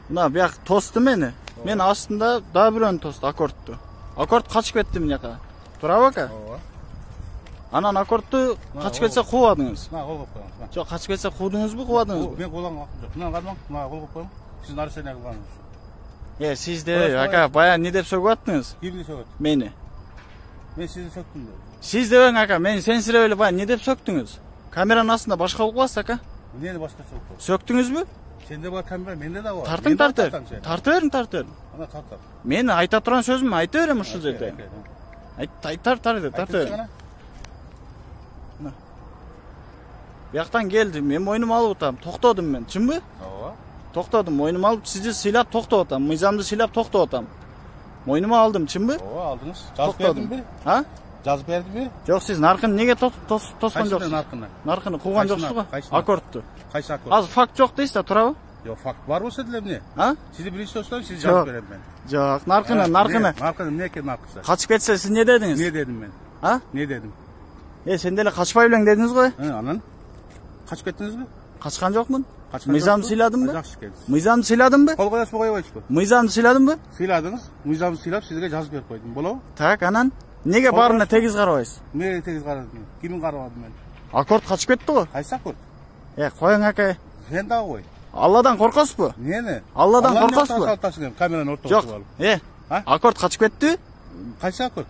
Мына бияк тосту мени. Мен астында да бирөөнү тосту, аккордту. Аккорд качып кетти мынакка. Турабы ака? Ооба. Анан аккордту качып кетсе кубадыңыз. Мына кол коюп коюңуз. Жок, качып кетсе куудуңузбу, кубадыңызбы? Мен куулган убактым жок. Мына кармаң, мына кол коюп коюң. Сиз нарушение кылгансыз. Сиз де ака баян не деп сөгүп аттыңыз? Кимди сөгөт? Мени. Мен сизди сөктүм. Сиз дебең ака, мен сенсире эле баян не деп сөктүңүз? Камеранын астында башка болуп каласыз ака. Эмнени башка сөктүм? Сөктүңүзбү? Сенде бар камера, менде да бар. Тартып бериң. Ана тартып. Мен айта турган сөзүмдү айта берем ушул жерде. Тартып. Бияктан келди, мен мойнума алып атам. Токтодум мен, чынбы? Ооба. Токтодум, мойнума алып сизди сыйлап токтоп атам. Мыйзамды сыйлап токтоп атам. Мойнума алдым, чынбы? Ооба, алдыңыз. Жазып бердимби? А? Жазып бердимби? Жок, сиз наркын неге тоскон жоксуз? Наркыны кууган жоксуз го? Аккордту. Кайсы аккорд? Азыр факт жок дейсиз да, турабы? Жок, факт бар болсо деле эмне? А? Сизди биринчи тостойм, сиз жазып берем мен. Жок, наркыны. Наркыны эмне экен наркысы? Качып кетсе сиз не дедиңиз? Не дедим мен? А? Не дедим? Сен деле качпай белең дедиңиз го? Анан качып кеттиңизби? Качкан жокмун. Мыйзамды сыйладымбы? Жакшы келдиңиз. Мыйзамды сыйладымбы? Кол коесузбу, койбойсузбу? Мыйзамды сыйладымбы? Сыйладыңыз. Мыйзамды сыйлап сизге жазып берип койдум. Болобу? Так, анан неге баарына тегиз карабайсыз? Эмнеге тегиз карадым? Кимин карабадым мен? Аккорд качып кетти го. Кайсы аккорд? Коюң ака. Сен дагы кой. Алладан коркосузбу? Эмнени? Алладан коркосузбу? Камераны ортого Жок. туруп алып. Аккорд качып кетти? Кайсы аккорд?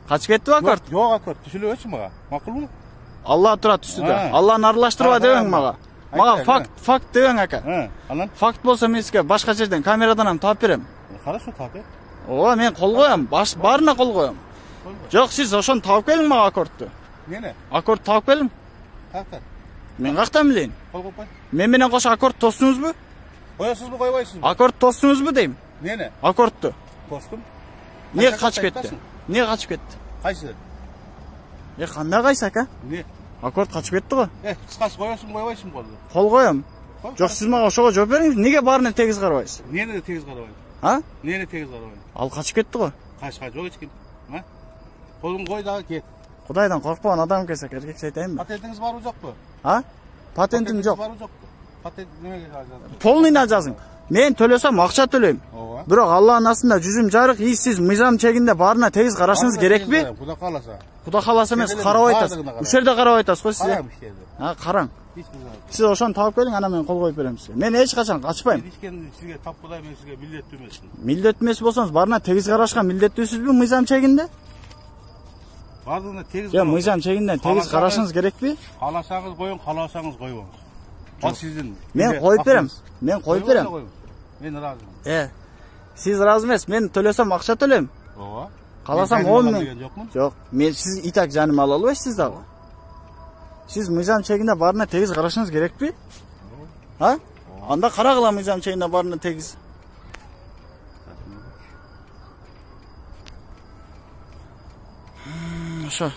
Качып кеттиби аккорд? Жок аккорд, түшүлөбөчү мага. Макулбу? Алла турат үстүдө. Алланы аралаштырба дебең мага. Мага факт дебең ака. Анан факт болсо мен сизге башка жерден камерадан ham таап берем. Хорошо, таап. Ооба, мен кол коем, баарына кол коем. Жок, сиз ошону таап келиң мага аккордту. Эмне? Аккорд таап келиң. Таап. Мен кактан билейин? Кол коюп кой. Мен менен кошо аккорд тостуңузбу? Коесузбу, койбойсузбу? Аккорд тостуңузбу дейм? Эмне? Аккордту. Тостум. Эмне качып кетти? Эмне качып кетти? Кайсы? Кандай кайсы ака? Эмне? Аккорд качып кетти го. Кыскасы коесузбу, койбойсузбу колду? Кол коем. Жок, сиз мага ошого жооп бериңиз. Неге баарына тегиз карабайсыз? Эмнени тегиз карабайм? А? Эмнени тегиз карабайм? Ал качып кетти го. Качка жок эч ким. Колуң кой дагы кет. Кудайдан коркпогон адам келсе эркекче айтайынбы? Патентиңиз барбы жокпу? А? Патентим жок. Барбы жокпу? Патент немеге жаздыңыз? Полныйна жазың. Мен төлөсөм акча төлөйм. Ооба. Бирок Алланын астында жүзүм жарык, сиз мыйзам чегинде баарына тегиз карашыңыз керекпи? Куда кааласа. Куда кааласа эмес, карабай атасыз. Ушул жерде карабай атасыз го сиз. Караң. Сиз ошону таап келиң, анан мен кол коюп берем сизге. Мен эч качан качпайм. Ичкен сизге тапкыдай, мен сизге милдеттүү эмесмин. Милдеттүү эмес болсоңуз, баарына тегиз карашка милдеттүүсүзбү мыйзам чегинде? Бардыгына тегиз. Жок, мыйзам чегинде тегиз карашыңыз керекпи? Кааласаңыз коюң, кааласаңыз койбоңуз. Ал сиздин. Мен коюп берем. Мен коюп берем. Мен ыраазымын. Сиз ыраазы эмес, мен төлөсөм акча төлөйм. Ооба. Кааласам 10 миң. Жок, мен сиз итак жаным ала албайсыз дагы. Сиз мыйзам чегинде баарына тегиз карашыңыз керекпи? А? Анда карагыла мыйзам чегинде баарына тегиз. Ошо.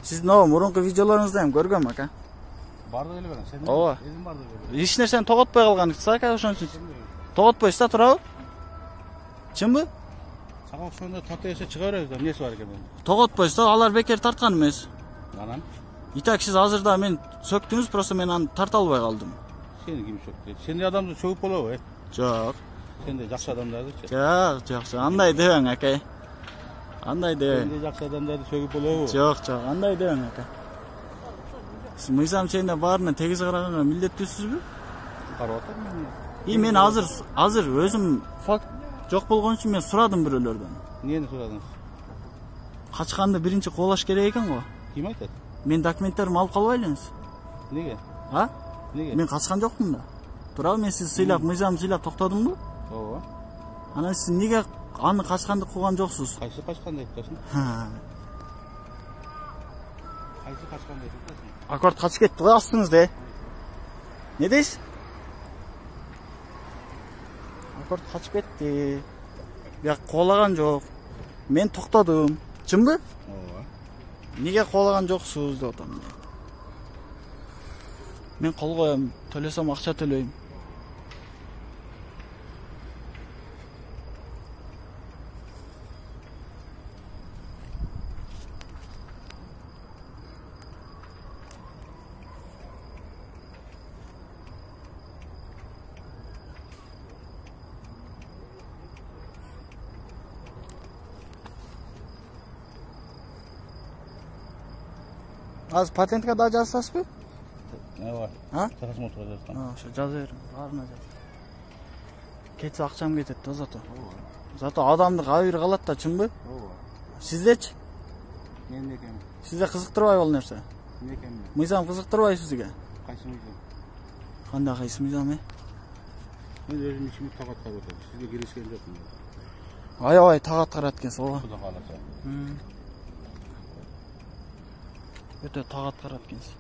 Сиздин мурунку видеолоруңузду ham көргөм ака. Барды эле берем. Сен Ооба. Эзим барды эле. Эч нерсени тоготпой калганыңыз ака, ошон үчүн. Тоготпойсуз да, турабы? Чынбы? Сага ошондо тата эсе чыга беребиз да, эмнеси бар экен мен. Тоготпойсуз да, алар бекер тарткан эмес. Анан? Итак, сиз азырда мен сөктүңүз, просто мен аны тарта албай калдым. Сени ким сөктү? Сендей адамды сөгүп болобу? Жок. Сендей жакшы адамдарды. Жок, андай дебең ака. Андай дебең. Сендей жакшы адамдарды сөгүп болобу? Жок, андай дебең ака. Сиз мыйзам чегинде баарына тегиз караганга милдеттүүсүзбү? Карап атам мен. Мен азыр өзүм факт жок болгон үчүн мен сурадым бирөөлөрдөн. Эмнени сурадыңыз? Качканды биринчи кубалаш керек экен го. Ким айтат? Мен документтеримди алып калбай элеңиз. Неге? А? Неге? Мен качкан жокмун да. Турабы, мен сизди сыйлап, мыйзам сыйлап токтодумбу? Ооба. Анан сиз неге аны качканды кууган жоксуз? Кайсы качкан деп атасың? Кайсы качкан деп атасың? Аккорд качып кетти го астыңызда. Не дейсиз? Аккорд качып кетти. Бияк куулаган жок. Мен токтодум. Чынбы? Ооба. Неге куулаган жоксуз деп атам. Мен кол коем, төлөсөм акча төлөйм. Az patentga da жазасызбы? Ne var? Ha? Takasım oturacağız. Ошо жаза бериң. Баарына жаз. Кетсе акчам кетет да зато. Зато адамдык абир калат да, чынбы? Сиздечи? Men de ekenim. Сизде кызыктырбайбы бул нерсе? Ne ekenim? Мыйзам кызыктырбайбы сизге? Kaysı mıydım? Кандай кайсы мыйзам, Ben özüm içimi takat kapatıyorum. Sizde girişken yok mu? Аябай тагат карат экенсиз го. Kuda kalırsa. Өтө тагат карат экенсиз.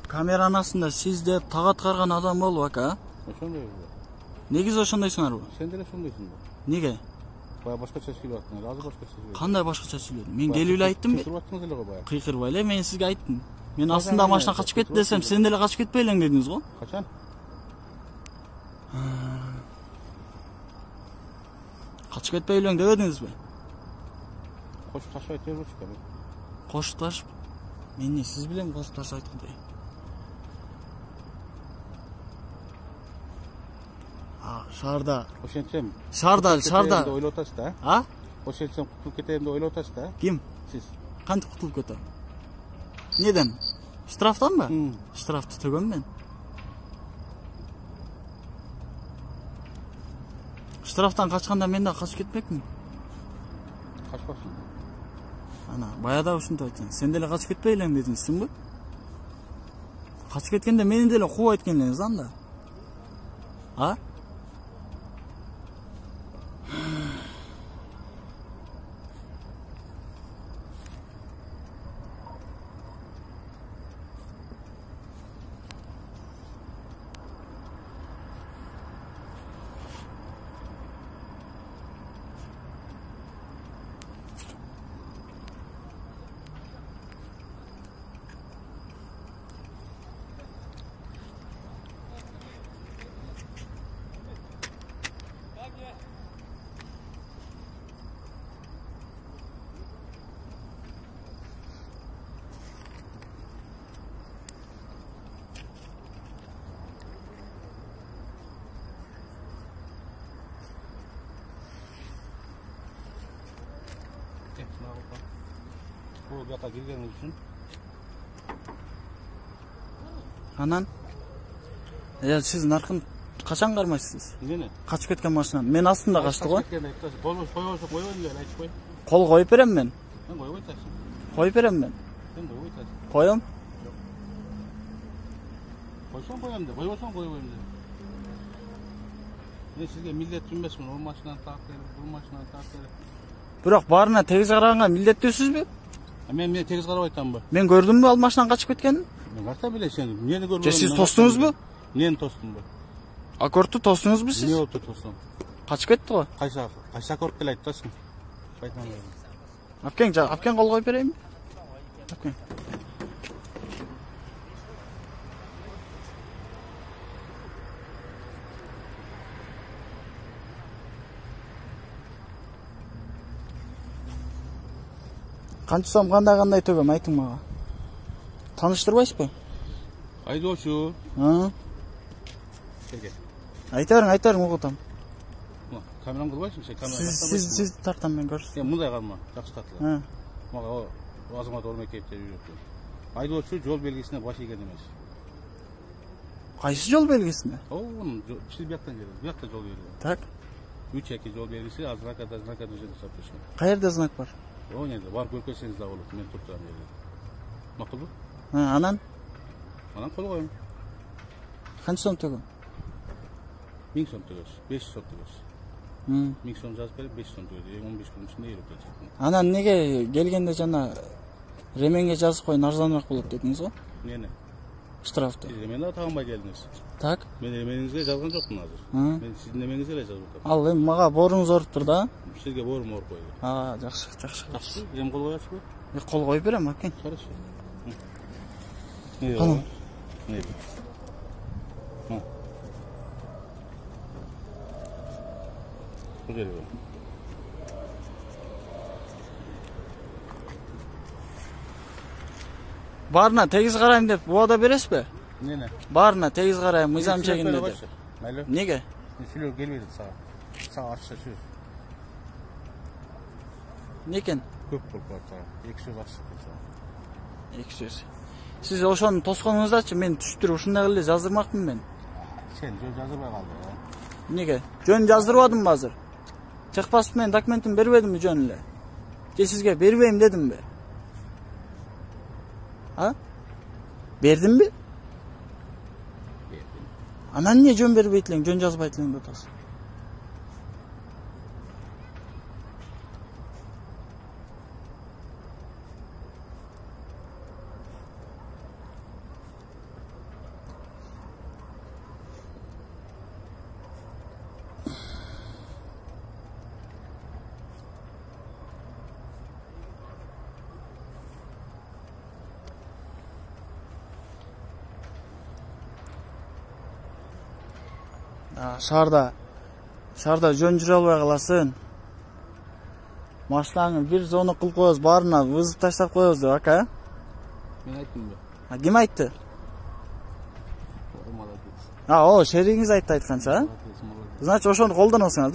Камеранын астында сиз деп тагат карган адам болуп ака. Ошондой bu. Негизи ошондойсуңарбы? Sen de ошондойсуң bu. Неге? Baya başkaça söylüyor aklına. Razı başkaça söylüyor. Кандай башкача сүйлөдүм? Мен келип эле айттым бе? Kıytırıp attınız öyle baya. Кыйкырбай эле мен сизге айттым. Мен астында машина качып кетти десем, сен деле качып кетпей элең дедиңиз го. Kaçan? Качып кетпей элең дебедиңизби? Koş taşı aytıyor bu çıkar. Кошуп ташып. Мен эмне сиз билем кошуп ташып айткандай. Шаарда. Oşençem. Шаарда. Ойлап атасыз да? А? Oşençem kutulup keteyim de ойлап атасыз да? Ким? Siz. Кантип кутулуп кетем? Неден? Штрафтанбы? Hı. Штрафты төгөм мен. Штрафтан качканда мен да качып кетмекмин. Kaçmasın. Ана, баяда ушинтип айтсаң, сен деле качып кетпей элең дедиңизсиңби? Качып кеткенде мени деле кууп айткан элеңиз анда. А? Bu yatağa girgeniniz için. Анан сиз наркын качан кармайсыз? Nene? Качып кеткен машинаны. Мен астында качты го. Болмуş koyuyorsa koyuyorsun diye ayçı koy. Кол коюп берем мен. Sen koyup aytarsın. Коюп берем мен. Sen koyup aytarsın. Коем. Koysan koyayım de, koyuyorsan koyuyorum de. Ben sizge millet bilmesin, o maçından takdir, bu maçından takdir. Бирок баарына тегиз караганга милдеттүүсүзбү? Men tez karab aytam bu. Мен көрдүмбү ал машинаны качып кеткенин? Ben karta bile sen, neni görmedin? Же сиз тостуңузбу? Neni tostun bu? Аккордту тостуңузбу сиз? Ne oldu tostun? Качып кетти го. Kaysa akort bile aytasın. Апкең кол коюп берейинби? Апкең. Канча сом кандай төгөм айтың мага. Таныштырбайсызбы? Айдоочу. Келге. Айта бериң угутам. Камерам кылбайсың сен, камера. Сиз тартам мен көрсөм. Sen мындай карма, жакшы тартыла. Мага о азамат Ормекеевчер үйрөттү. Айдоочу жол белгисине баш ийген эмес. Кайсы жол белгисине? Siz buyaktan gelin, buyakta жол belgisi. Так. 3-2 жол белгisi, az знакада жүрүп сатышын. Каерде знак бар? O nerede? Var görkeseniz de olur. Men tutturam yerде. Makul bu? Анан? Анан кол коyun. Канча сом төгөм? 1000 сом төгөсүз, 500 сом төгөсүз. 1000 сом жазып берип 500 сом төгөсүз. 15 күн ичинде үйрөп кетет. Анан неге келгенде жана ременге жазып коюн арзаныраак болот дедиңиз го? Нени? Штрафты. Мен да тагынбай келдиңиз. Так. Мен ремениңизге жазган жокмун азыр. Мен сиздин ремениңизге эле жазып атам. Ал эми мага боруңуз ооруптур да? Сизге борум ооруп койду. Жакшы. Жакшы. Эми кол коесузбу? Кол коюп берем, акең. Хорошо. Калам. Ne? Bu geliyor. Баарына тегиз карайм деп убада бересизби? Ne? Баарына тегиз карайм, мыйзам чегинде деп. Maylo. Неге? Sülür gelmedi sağa. Sağa aşağı sür. Некен? Көп болып жатса, 2 сөз ашып болса. 2 сөз. Siz ошону тосконуңуздачы мен түштүрүп ушундай эле жаздырмакмын мен. Сен жөн жаздырбай калдың. Неге? Жөн жаздырбадымбы азыр? Техпаспорт менен документин бербедимби жөн эле? Же сизге бербейм дедимби? А? Бердимби? Бердим. Анан эмне жөн бербейт элең, жөн жазбайт элең деп атасың? Шаарда жөн жүрө албай каласың. Машинаңы бир зона кылып коебуз, баарына вызып таштап коебуз деп, ака. Мен айттымбы? Ким айтты? Молодец. О, шериңиз айтты айтканча. Значит, ошону колдоносуңар да.